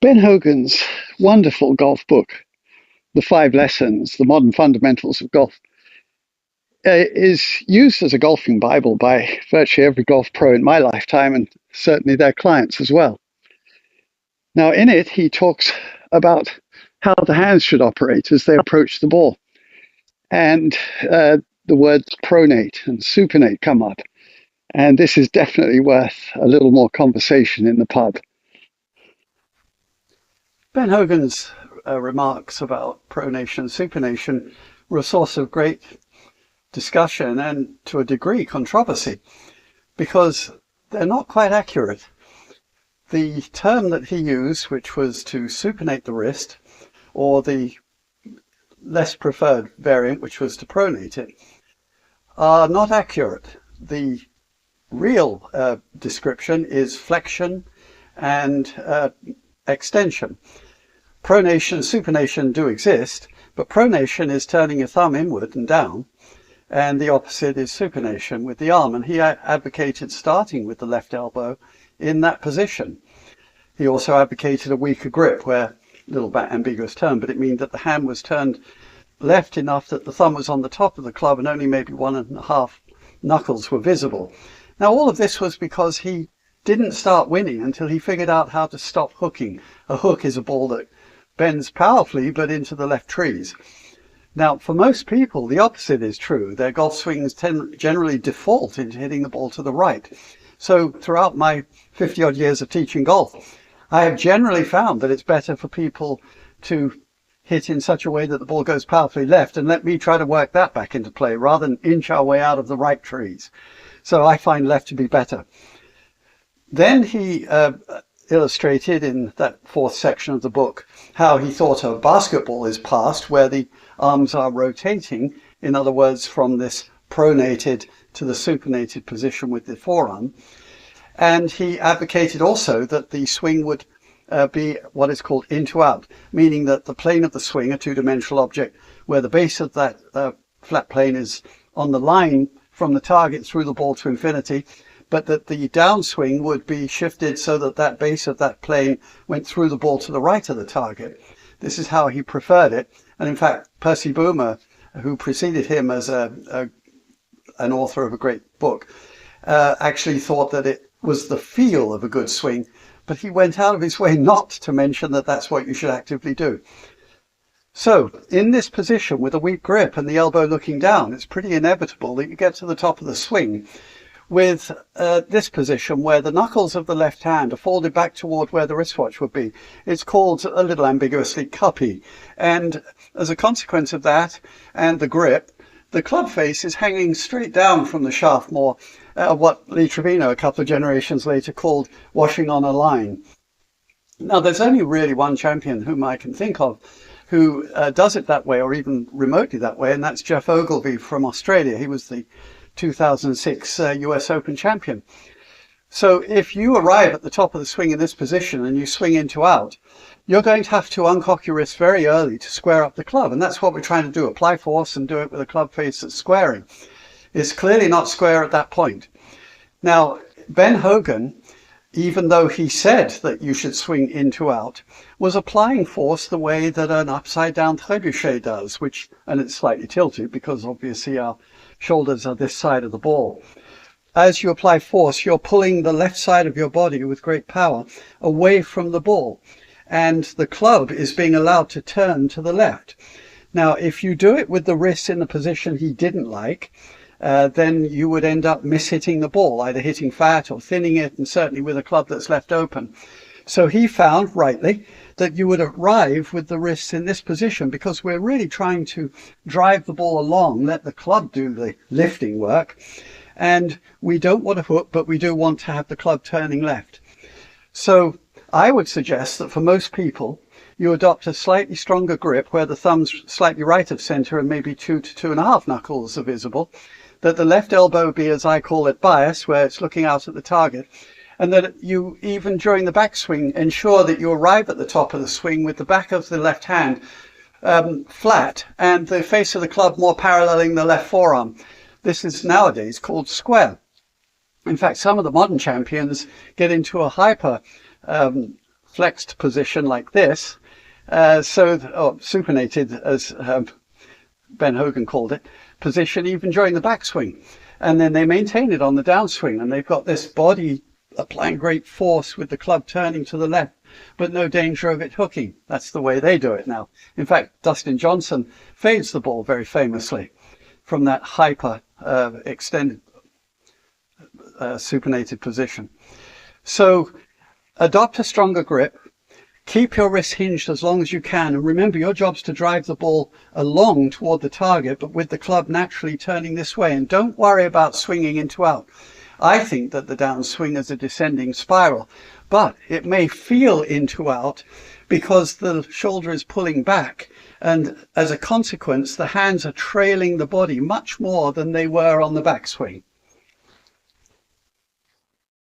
Ben Hogan's wonderful golf book, The Five Lessons, The Modern Fundamentals of Golf, is used as a golfing Bible by virtually every golf pro in my lifetime and certainly their clients as well. Now, in it, he talks about how the hands should operate as they approach the ball. And the words pronate and supinate come up. And this is definitely worth a little more conversation in the pub. Ben Hogan's remarks about pronation and supination were a source of great discussion and, to a degree, controversy, because they're not quite accurate. The term that he used, which was to supinate the wrist, or the less preferred variant, which was to pronate it, are not accurate. The real description is flexion and extension. Pronation and supination do exist, but pronation is turning your thumb inward and down, and the opposite is supination with the arm. And he advocated starting with the left elbow in that position. He also advocated a weaker grip, where, a little bit ambiguous term, but it means that the hand was turned left enough that the thumb was on the top of the club and only maybe 1.5 knuckles were visible. Now, all of this was because he didn't start winning until he figured out how to stop hooking. A hook is a ball that bends powerfully but into the left trees. Now, for most people, the opposite is true. Their golf swings generally default into hitting the ball to the right. So throughout my 50-odd years of teaching golf, I have generally found that it's better for people to hit in such a way that the ball goes powerfully left, and let me try to work that back into play rather than inch our way out of the right trees. So I find left to be better. Then he illustrated in that fourth section of the book how he thought a basketball is passed, where the arms are rotating, in other words, from this pronated to the supinated position with the forearm. And he advocated also that the swing would be what is called in-to-out, meaning that the plane of the swing, a two-dimensional object, where the base of that flat plane is on the line from the target through the ball to infinity, but that the downswing would be shifted so that that base of that plane went through the ball to the right of the target. This is how he preferred it. And in fact, Percy Boomer, who preceded him as an author of a great book, actually thought that it was the feel of a good swing, but he went out of his way not to mention that that's what you should actively do. So in this position with a weak grip and the elbow looking down, it's pretty inevitable that you get to the top of the swing with this position where the knuckles of the left hand are folded back toward where the wristwatch would be. It's called, a little ambiguously, cuppy. And as a consequence of that and the grip, the club face is hanging straight down from the shaft more, what Lee Trevino a couple of generations later called washing on a line. Now, there's only really one champion whom I can think of who does it that way, or even remotely that way, and that's Geoff Ogilvy from Australia. He was the 2006 US Open champion. So if you arrive at the top of the swing in this position and you swing into out, you're going to have to uncock your wrist very early to square up the club. And that's what we're trying to do, apply force and do it with a club face that's squaring. It's clearly not square at that point. Now, Ben Hogan, even though he said that you should swing into out, was applying force the way that an upside down trebuchet does, and it's slightly tilted because obviously our shoulders are this side of the ball. As you apply force, you're pulling the left side of your body with great power away from the ball, and the club is being allowed to turn to the left. Now, if you do it with the wrist in the position he didn't like, then you would end up mishitting the ball, either hitting fat or thinning it, and certainly with a club that's left open. So he found, rightly, that you would arrive with the wrists in this position because we're really trying to drive the ball along, let the club do the lifting work. And we don't want to hook, but we do want to have the club turning left. So I would suggest that for most people, you adopt a slightly stronger grip where the thumb's slightly right of center and maybe 2 to 2.5 knuckles are visible, that the left elbow be, as I call it, bias, where it's looking out at the target, and that you, even during the backswing, ensure that you arrive at the top of the swing with the back of the left hand flat and the face of the club more paralleling the left forearm. This is nowadays called square. In fact, some of the modern champions get into a hyper flexed position like this. Supinated, as Ben Hogan called it, position even during the backswing. And then they maintain it on the downswing, and they've got this body applying great force with the club turning to the left, but no danger of it hooking. That's the way they do it now. In fact, Dustin Johnson fades the ball very famously from that hyper extended supinated position. So adopt a stronger grip. Keep your wrist hinged as long as you can. And remember, your job's to drive the ball along toward the target, but with the club naturally turning this way. And don't worry about swinging into out. I think that the downswing is a descending spiral, but it may feel into out because the shoulder is pulling back. And as a consequence, the hands are trailing the body much more than they were on the backswing.